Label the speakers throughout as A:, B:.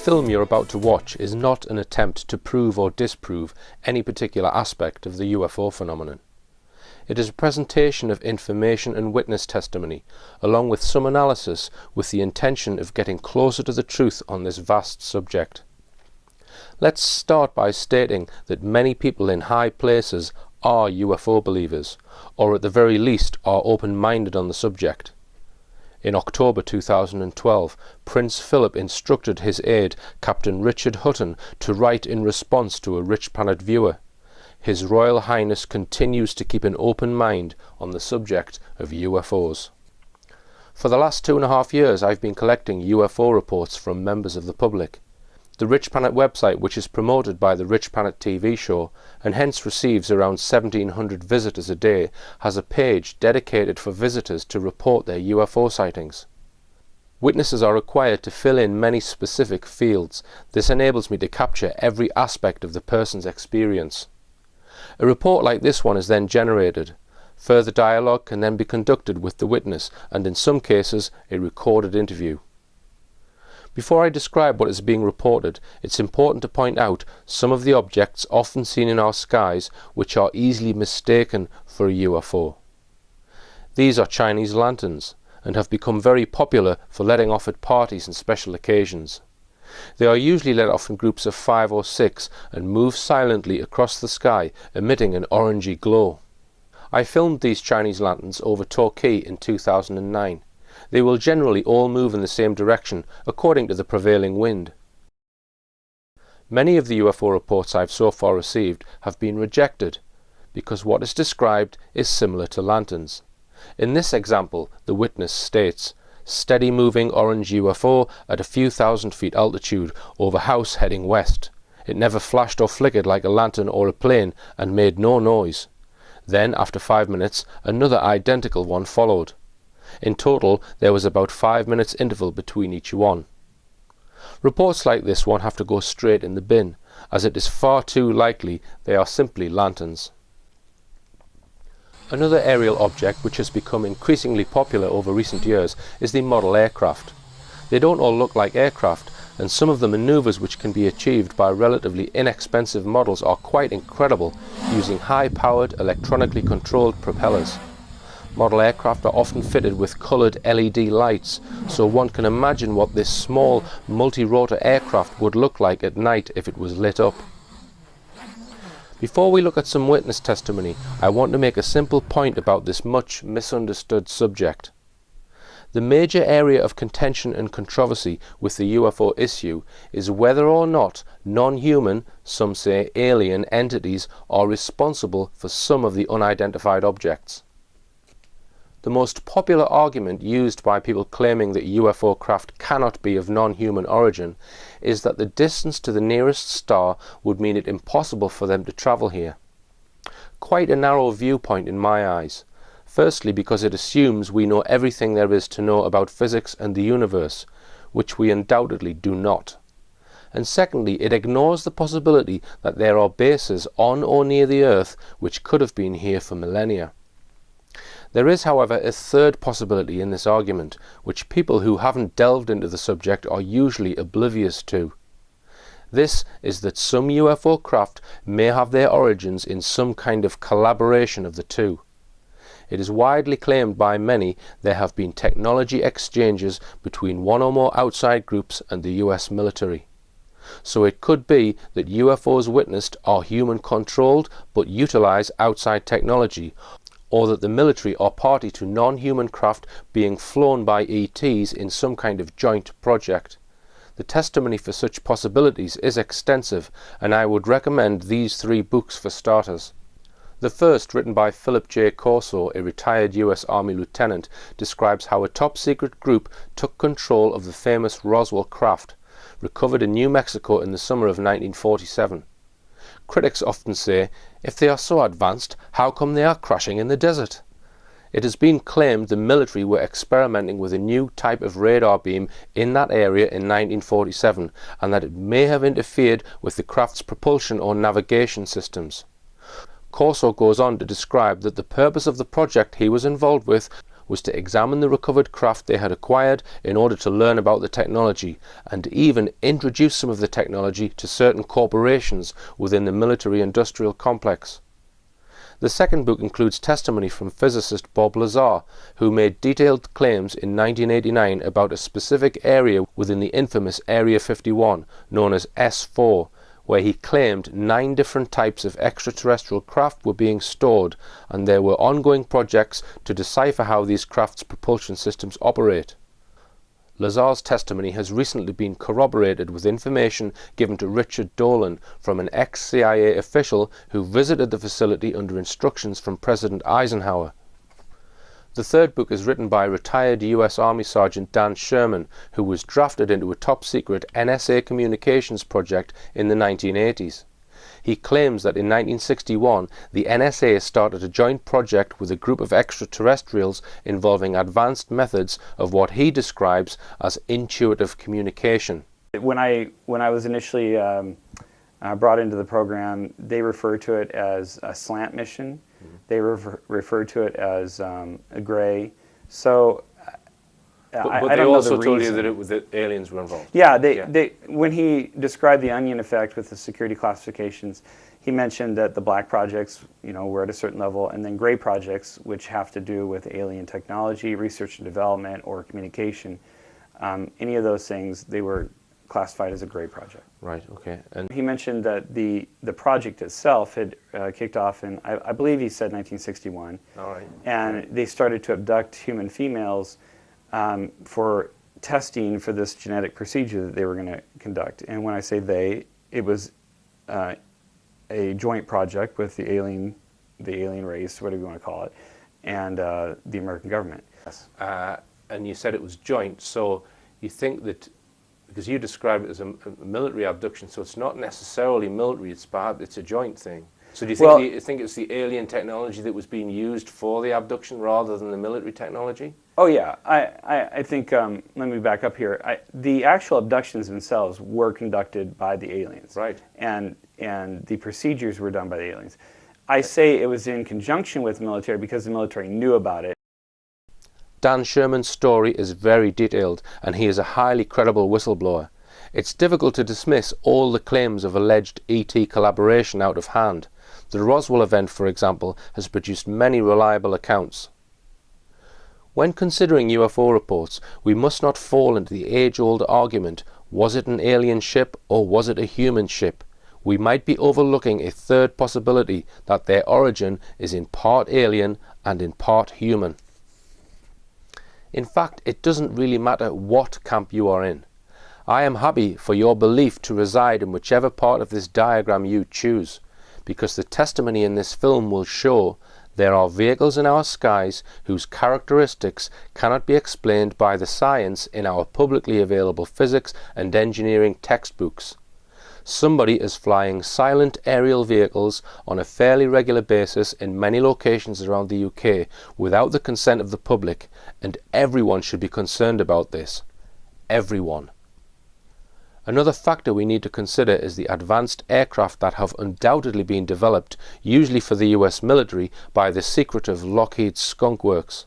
A: film you're about to watch is not an attempt to prove or disprove any particular aspect of the UFO phenomenon. It is a presentation of information and witness testimony, along with some analysis with the intention of getting closer to the truth on this vast subject. Let's start by stating that many people in high places are UFO believers, or at the very least are open-minded on the subject. In October 2012, Prince Philip instructed his aide, Captain Richard Hutton, to write in response to a Rich Planet viewer. His Royal Highness continues to keep an open mind on the subject of UFOs. For the last 2.5 years I've been collecting UFO reports from members of the public. The Rich Planet website, which is promoted by the Rich Planet TV show and hence receives around 1,700 visitors a day, has a page dedicated for visitors to report their UFO sightings. Witnesses are required to fill in many specific fields. This enables me to capture every aspect of the person's experience. A report like this one is then generated. Further dialogue can then be conducted with the witness, and in some cases a recorded interview. Before I describe what is being reported, it's important to point out some of the objects often seen in our skies which are easily mistaken for a UFO. These are Chinese lanterns and have become very popular for letting off at parties and special occasions. They are usually let off in groups of 5 or 6 and move silently across the sky, emitting an orangey glow. I filmed these Chinese lanterns over Torquay in 2009. They will generally all move in the same direction according to the prevailing wind. Many of the UFO reports I've so far received have been rejected because what is described is similar to lanterns. In this example, the witness states, "Steady moving orange UFO at a few thousand feet altitude over house heading west. It never flashed or flickered like a lantern or a plane and made no noise." Then, after 5 minutes, another identical one followed. In total, there was about 5 minutes interval between each one. Reports like this one have to go straight in the bin, as it is far too likely they are simply lanterns. Another aerial object which has become increasingly popular over recent years is the model aircraft. They don't all look like aircraft, and some of the maneuvers which can be achieved by relatively inexpensive models are quite incredible, using high-powered, electronically controlled propellers. Model aircraft are often fitted with coloured LED lights, so one can imagine what this small multi-rotor aircraft would look like at night if it was lit up. Before we look at some witness testimony, I want to make a simple point about this much misunderstood subject. The major area of contention and controversy with the UFO issue is whether or not non-human, some say alien entities are responsible for some of the unidentified objects. The most popular argument used by people claiming that UFO craft cannot be of non-human origin is that the distance to the nearest star would mean it impossible for them to travel here. Quite a narrow viewpoint in my eyes. Firstly, because it assumes we know everything there is to know about physics and the universe, which we undoubtedly do not. And secondly, it ignores the possibility that there are bases on or near the Earth which could have been here for millennia. There is, however, a third possibility in this argument, which people who haven't delved into the subject are usually oblivious to. This is that some UFO craft may have their origins in some kind of collaboration of the two. It is widely claimed by many there have been technology exchanges between one or more outside groups and the US military. So it could be that UFOs witnessed are human-controlled but utilize outside technology, or that the military are party to non-human craft being flown by ETs in some kind of joint project. The testimony for such possibilities is extensive, and I would recommend these 3 books for starters. The first, written by Philip J. Corso, a retired US Army lieutenant, describes how a top-secret group took control of the famous Roswell craft, recovered in New Mexico in the summer of 1947. Critics often say, if they are so advanced, how come they are crashing in the desert? It has been claimed the military were experimenting with a new type of radar beam in that area in 1947, and that it may have interfered with the craft's propulsion or navigation systems. Corso goes on to describe that the purpose of the project he was involved with was to examine the recovered craft they had acquired in order to learn about the technology, and even introduce some of the technology to certain corporations within the military-industrial complex. The second book includes testimony from physicist Bob Lazar, who made detailed claims in 1989 about a specific area within the infamous Area 51, known as S4, where he claimed 9 different types of extraterrestrial craft were being stored, and there were ongoing projects to decipher how these craft's propulsion systems operate. Lazar's testimony has recently been corroborated with information given to Richard Dolan from an ex-CIA official who visited the facility under instructions from President Eisenhower. The third book is written by retired US Army Sergeant Dan Sherman, who was drafted into a top-secret NSA communications project in the 1980s. He claims that in 1961 the NSA started a joint project with a group of extraterrestrials involving advanced methods of what he describes as intuitive communication.
B: When I was initially brought into the program, they referred to it as a slant mission. They referred to it as a gray. So
A: But
B: I
A: they
B: don't know
A: also
B: the
A: told you
B: reason.
A: that aliens were involved.
B: Yeah, when he described the onion effect with the security classifications, he mentioned that the black projects, were at a certain level, and then gray projects, which have to do with alien technology, research and development, or communication. Any of those things, they were classified as a gray project.
A: Right. Okay. And
B: he mentioned that the project itself had kicked off in, I believe he said 1961.
A: all right.
B: And they started to abduct human females for testing for this genetic procedure that they were going to conduct. And when I say they, it was a joint project with the alien race, whatever you want to call it, and the American government. Yes.
A: And you said it was joint, so you think that, because you describe it as a military abduction, so it's not necessarily military, it's a joint thing. So do you think, you think it's the alien technology that was being used for the abduction rather than the military technology?
B: Oh yeah, I think, let me back up here. The actual abductions themselves were conducted by the aliens.
A: Right.
B: And the procedures were done by the aliens. I say it was in conjunction with the military because the military knew about it.
A: Dan Sherman's story is very detailed, and he is a highly credible whistleblower. It's difficult to dismiss all the claims of alleged ET collaboration out of hand. The Roswell event, for example, has produced many reliable accounts. When considering UFO reports, we must not fall into the age-old argument, was it an alien ship or was it a human ship? We might be overlooking a third possibility, that their origin is in part alien and in part human. In fact, it doesn't really matter what camp you are in. I am happy for your belief to reside in whichever part of this diagram you choose, because the testimony in this film will show there are vehicles in our skies whose characteristics cannot be explained by the science in our publicly available physics and engineering textbooks. Somebody is flying silent aerial vehicles on a fairly regular basis in many locations around the UK without the consent of the public, and everyone should be concerned about this. Everyone. Another factor we need to consider is the advanced aircraft that have undoubtedly been developed, usually for the US military, by the secretive Lockheed Skunk Works.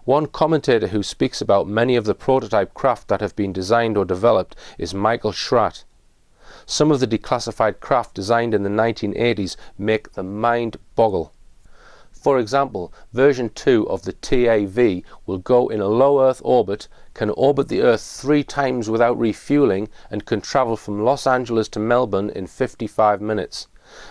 A: One commentator who speaks about many of the prototype craft that have been designed or developed is Michael Schratt. Some of the declassified craft designed in the 1980s make the mind boggle. For example, version 2 of the TAV will go in a low Earth orbit, can orbit the Earth 3 times without refueling, and can travel from Los Angeles to Melbourne in 55 minutes.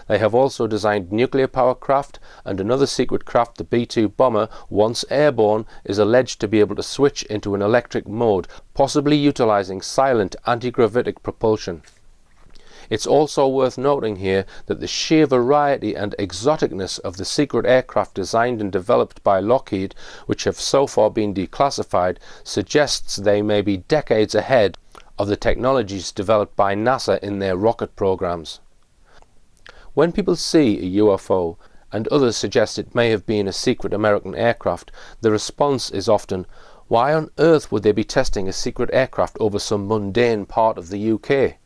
A: They have also designed nuclear power craft, and another secret craft, the B-2 bomber, once airborne, is alleged to be able to switch into an electric mode, possibly utilizing silent anti-gravitic propulsion. It's also worth noting here that the sheer variety and exoticness of the secret aircraft designed and developed by Lockheed, which have so far been declassified, suggests they may be decades ahead of the technologies developed by NASA in their rocket programs. When people see a UFO, and others suggest it may have been a secret American aircraft, the response is often, why on earth would they be testing a secret aircraft over some mundane part of the UK?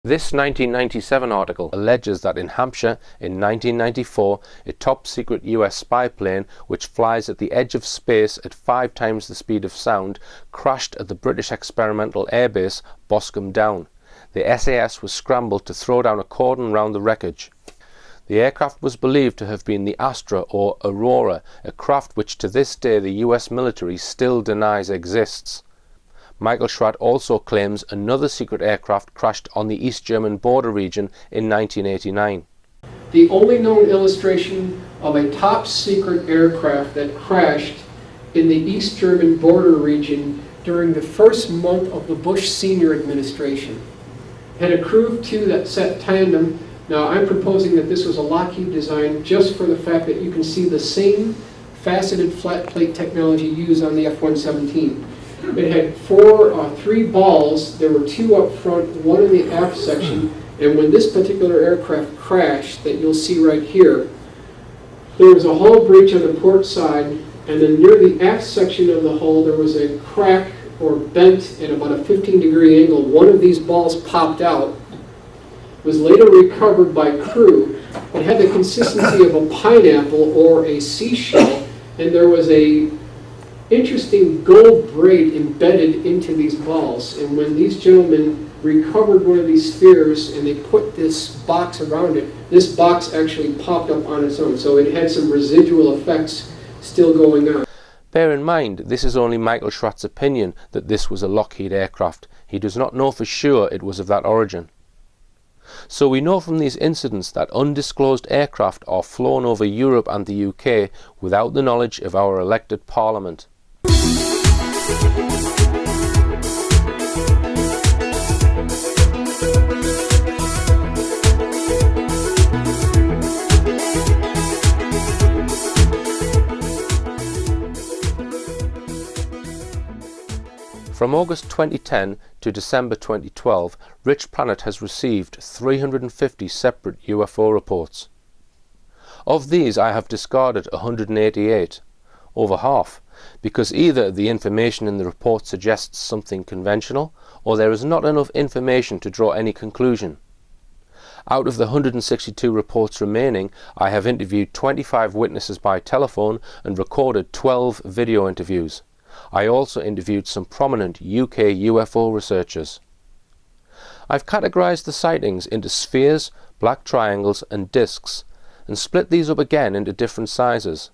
A: This 1997 article alleges that in Hampshire in 1994 a top-secret US spy plane which flies at the edge of space at 5 times the speed of sound crashed at the British experimental airbase Boscombe Down. The SAS was scrambled to throw down a cordon round the wreckage. The aircraft was believed to have been the Astra or Aurora, a craft which to this day the US military still denies exists. Michael Schratt also claims another secret aircraft crashed on the East German border region in 1989.
C: The only known illustration of a top-secret aircraft that crashed in the East German border region during the first month of the Bush Senior administration had a crew of 2 that sat tandem. Now I'm proposing that this was a Lockheed design just for the fact that you can see the same faceted flat plate technology used on the F-117. It had 3 balls. There were 2 up front, 1 in the aft section, and when this particular aircraft crashed that you'll see right here, there was a hull breach on the port side, and then near the aft section of the hull there was a crack or bent at about a 15-degree angle. One of these balls popped out, was later recovered by crew. It had the consistency of a pineapple or a seashell, and there was a interesting gold braid embedded into these balls. And when these gentlemen recovered one of these spheres and they put this box around it, this box actually popped up on its own. So it had some residual effects still going on.
A: Bear in mind, this is only Michael Schratt's opinion that this was a Lockheed aircraft. He does not know for sure it was of that origin. So we know from these incidents that undisclosed aircraft are flown over Europe and the UK without the knowledge of our elected Parliament. From August 2010 to December 2012, Rich Planet has received 350 separate UFO reports. Of these I have discarded 188, over half, because either the information in the report suggests something conventional, or there is not enough information to draw any conclusion. Out of the 162 reports remaining, I have interviewed 25 witnesses by telephone and recorded 12 video interviews. I also interviewed some prominent UK UFO researchers. I've categorized the sightings into spheres, black triangles and disks, and split these up again into different sizes.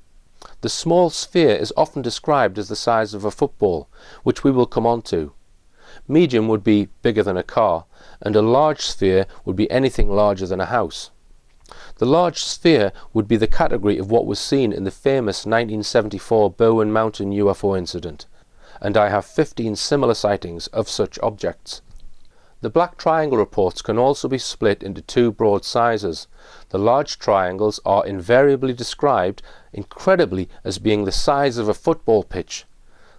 A: The small sphere is often described as the size of a football, which we will come on to. Medium would be bigger than a car, and a large sphere would be anything larger than a house. The large sphere would be the category of what was seen in the famous 1974 Berwyn Mountain UFO incident, and I have 15 similar sightings of such objects. The black triangle reports can also be split into 2 broad sizes. The large triangles are invariably described, incredibly, as being the size of a football pitch.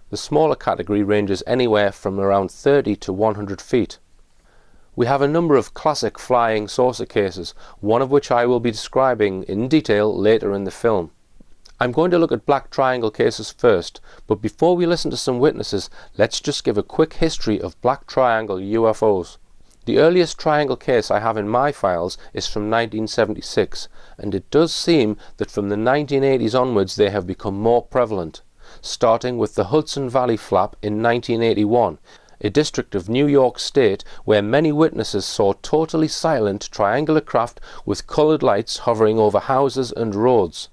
A: The smaller category ranges anywhere from around 30 to 100 feet. We have a number of classic flying saucer cases, one of which I will be describing in detail later in the film. I'm going to look at black triangle cases first, but before we listen to some witnesses, let's just give a quick history of black triangle UFOs. The earliest triangle case I have in my files is from 1976, and it does seem that from the 1980s onwards they have become more prevalent, starting with the Hudson Valley Flap in 1981. A district of New York State where many witnesses saw totally silent triangular craft with coloured lights hovering over houses and roads.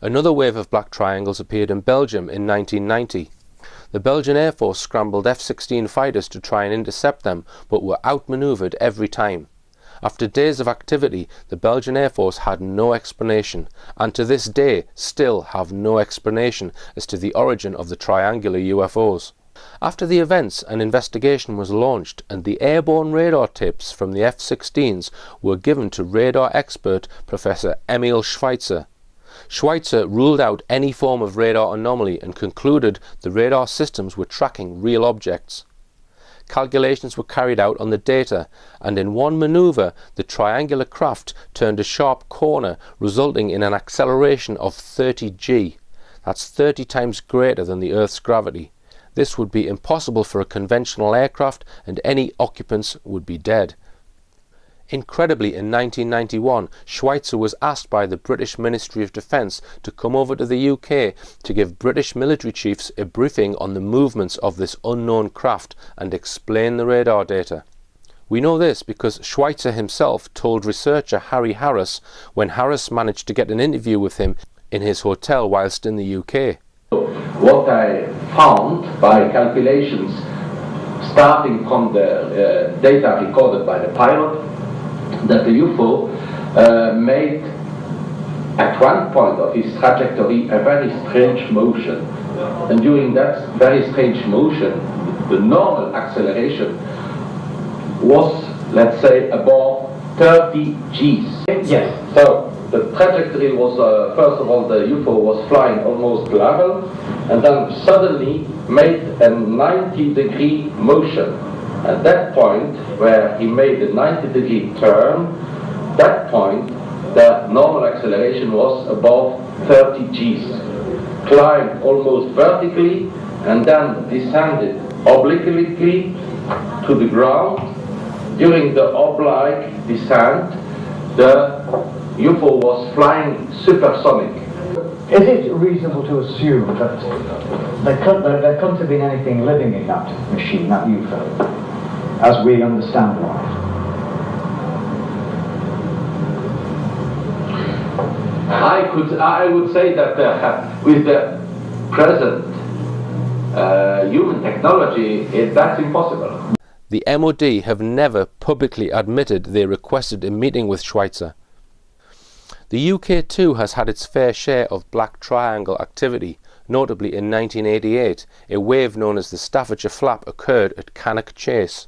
A: Another wave of black triangles appeared in Belgium in 1990. The Belgian Air Force scrambled F-16 fighters to try and intercept them, but were outmanoeuvred every time. After days of activity, the Belgian Air Force had no explanation, and to this day still have no explanation as to the origin of the triangular UFOs. After the events, an investigation was launched, and the airborne radar tapes from the F-16s were given to radar expert Professor Emil Schweitzer. Schweitzer ruled out any form of radar anomaly and concluded the radar systems were tracking real objects. Calculations were carried out on the data, and in one manoeuvre the triangular craft turned a sharp corner, resulting in an acceleration of 30 g. That's 30 times greater than the Earth's gravity. This would be impossible for a conventional aircraft, and any occupants would be dead. Incredibly, in 1991, Schweitzer was asked by the British Ministry of Defence to come over to the UK to give British military chiefs a briefing on the movements of this unknown craft and explain the radar data. We know this because Schweitzer himself told researcher Harry Harris when Harris managed to get an interview with him in his hotel whilst in the UK.
D: What I found by calculations starting from the data recorded by the pilot, that the UFO made at one point of its trajectory a very strange motion. And during that very strange motion, the normal acceleration was, let's say, above 30 Gs.
E: Yes.
D: So the trajectory was, first of all, the UFO was flying almost level, and then suddenly made a 90-degree motion. At that point, where he made a 90-degree turn, that point, the normal acceleration was above 30 Gs. Climbed almost vertically, and then descended obliquely to the ground. During the oblique descent, the UFO was flying supersonic.
E: Is it reasonable to assume that there couldn't have been anything living in that machine, that UFO, as we understand life?
D: I would say that with the present human technology, that's impossible.
A: The MOD have never publicly admitted they requested a meeting with Schweitzer. The UK too has had its fair share of black triangle activity. Notably in 1988, a wave known as the Staffordshire Flap occurred at Cannock Chase.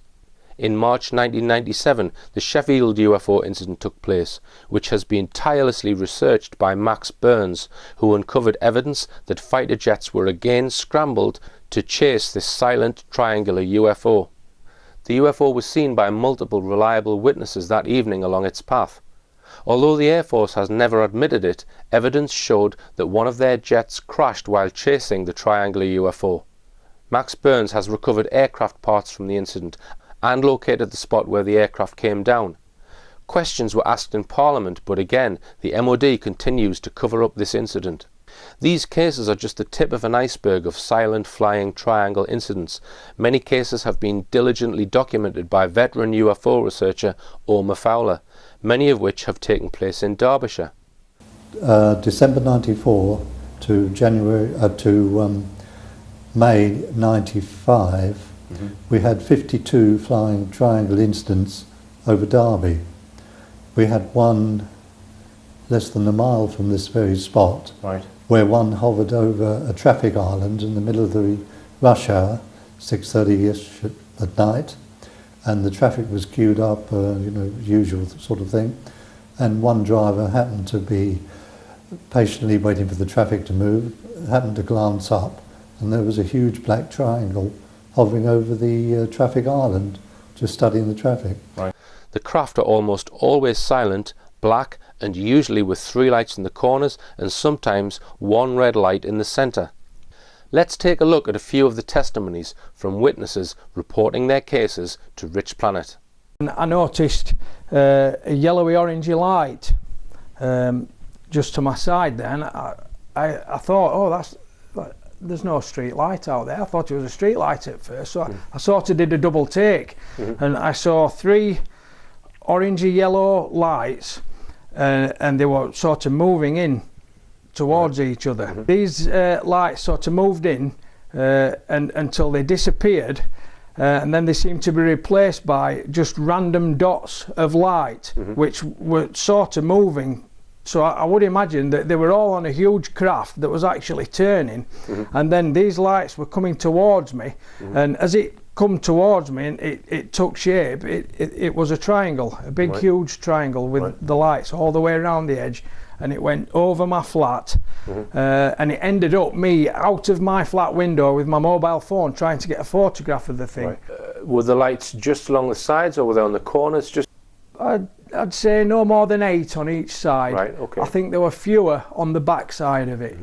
A: In March 1997, the Sheffield UFO incident took place, which has been tirelessly researched by Max Burns, who uncovered evidence that fighter jets were again scrambled to chase this silent triangular UFO. The UFO was seen by multiple reliable witnesses that evening along its path. Although the Air Force has never admitted it, evidence showed that one of their jets crashed while chasing the triangular UFO. Max Burns has recovered aircraft parts from the incident and located the spot where the aircraft came down. Questions were asked in Parliament, but again, the MOD continues to cover up this incident. These cases are just the tip of an iceberg of silent flying triangle incidents. Many cases have been diligently documented by veteran UFO researcher Omar Fowler, many of which have taken place in Derbyshire.
F: December 94 to May 95, we had 52 flying triangle incidents over Derby. We had one less than a mile from this very spot,
A: Right.
F: where one hovered over a traffic island in the middle of the rush hour, 6:30ish at night, and the traffic was queued up, usual sort of thing, and one driver happened to be patiently waiting for the traffic to move, happened to glance up, and there was a huge black triangle hovering over the traffic island, just studying the traffic.
A: Right. The craft are almost always silent, black, and usually with 3 lights in the corners and sometimes 1 red light in the centre. Let's take a look at a few of the testimonies from witnesses reporting their cases to Rich Planet.
G: I noticed a yellowy orangey light just to my side then. I thought, oh, there's no street light out there. I thought it was a street light at first, so I sort of did a double take, and I saw 3 orangey yellow lights, and they were sort of moving in towards each other. These lights sort of moved in and until they disappeared, and then they seemed to be replaced by just random dots of light, which were sort of moving. So I would imagine that they were all on a huge craft that was actually turning, and then these lights were coming towards me, and as it come towards me and it took shape, it was a triangle, a big huge triangle with the lights all the way around the edge, and it went over my flat, and it ended up me out of my flat window with my mobile phone trying to get a photograph of the thing.
A: Were the lights just along the sides or were they on the corners? Just
G: I'd say no more than 8 on each side.
A: Right, okay.
G: I think there were fewer on the back side of it,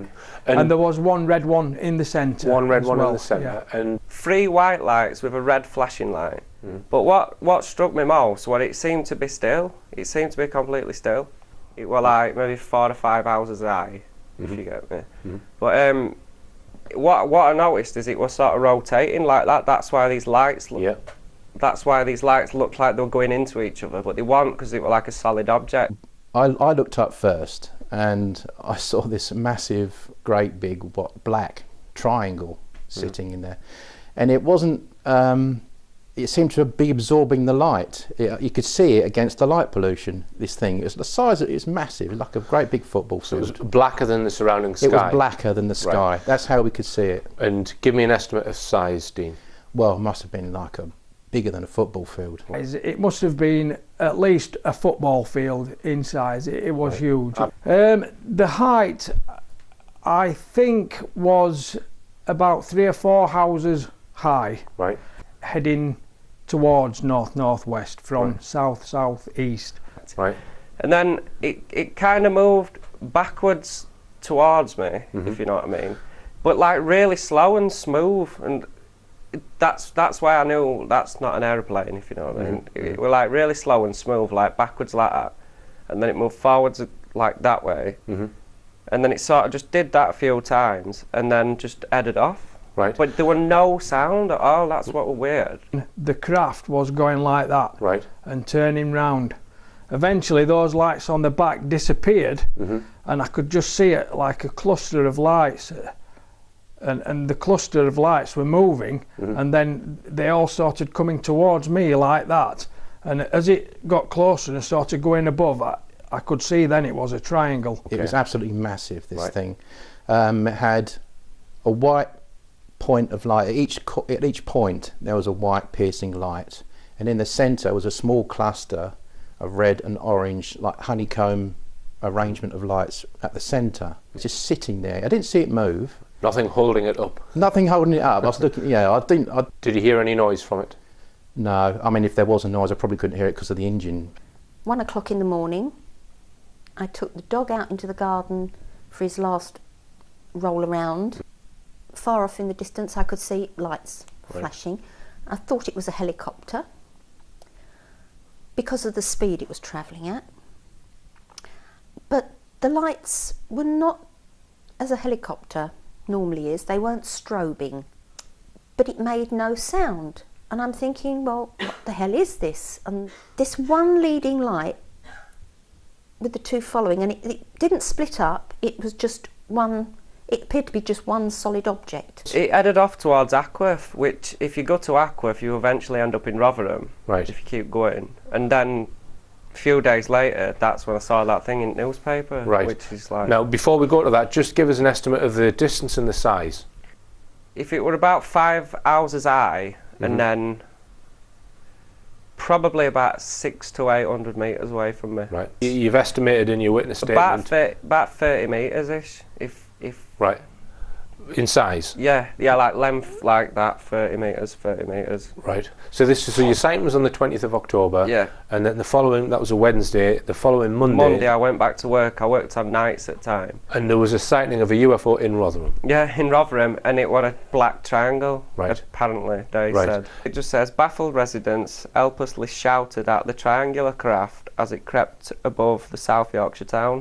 G: and there was 1 red one in the centre.
A: 1 red one
G: well.
A: in the centre,
G: Yeah.
A: and
H: 3 white lights with a red flashing light. But what struck me most was it seemed to be still. It seemed to be completely still. It was like maybe 4 to 5 hours high, if you get me. But what I noticed is it was sort of rotating like that. That's why these lights. That's why these lights looked like they were going into each other, but they weren't because they were like a solid object.
A: I looked up first and I saw this massive, great big black triangle sitting in there, and it wasn't. It seemed to be absorbing the light. You could see it against the light pollution. This thing, it's the size of it's massive, like a great big football field.
I: So it was blacker than the surrounding sky.
A: It was blacker than the sky.
I: Right.
A: That's how we could see it.
I: And give me an estimate of size, Dean.
A: Well, it must have been like bigger than a football field.
G: It must have been at least a football field in size. It was huge. The height, I think, was about 3 or 4 houses high.
I: Right.
G: Heading towards north-northwest from south-southeast.
I: Right.
H: And then it kind of moved backwards towards me, if you know what I mean. But like really slow and smooth, and that's why I knew that's not an aeroplane, if you know what I mean. It was like really slow and smooth, like backwards like that, and then it moved forwards like that way, and then it sort of just did that a few times, and then just headed off.
I: Right.
H: But there were no sound at all. That's what was weird.
G: The craft was going like that,
I: Right.
G: and turning round. Eventually, those lights on the back disappeared, and I could just see it like a cluster of lights. And the cluster of lights were moving, and then they all started coming towards me like that. And as it got closer and started going above, I could see then it was a triangle.
A: It was absolutely massive, this thing. It had a white point of light. At each point there was a white piercing light, and in the centre was a small cluster of red and orange, like honeycomb arrangement of lights at the centre. Just sitting there. I didn't see it move.
I: Nothing holding it up.
A: Nothing holding it up. I was looking. Yeah,
I: Did you hear any noise from it?
A: No, I mean if there was a noise I probably couldn't hear it because of the engine.
J: 1 o'clock in the morning, I took the dog out into the garden for his last roll around. Far off in the distance I could see lights flashing. I thought it was a helicopter because of the speed it was travelling at. But the lights were not as a helicopter normally is. They weren't strobing, but it made no sound. And I'm thinking, well, what the hell is this? And this one leading light with the 2 following, and it didn't split up, it was just one. It appeared to be just one solid object.
H: It headed off towards Ackworth, which if you go to Ackworth you eventually end up in Rotherham,
I: Right.
H: if you keep going. And then a few days later, that's when I saw that thing in the newspaper,
I: Right.
H: which is like...
I: Now, before we go to that, just give us an estimate of the distance and the size.
H: If it were about 5 houses high, and then probably about 600 to 800 metres away from me.
I: Right. You've estimated in your witness statement.
H: About 30 metres-ish, if...
I: Right. In size?
H: Yeah, like length like that, 30 metres.
I: Right. So your sighting was on the 20th of October.
H: Yeah.
I: And then that was a Wednesday. The following Monday
H: I went back to work. I worked on nights at the time.
I: And there was a sighting of a UFO in Rotherham.
H: Yeah, in Rotherham, and it was a black triangle,
I: Right.
H: apparently, they said. It just says, baffled residents helplessly shouted at the triangular craft as it crept above the South Yorkshire town.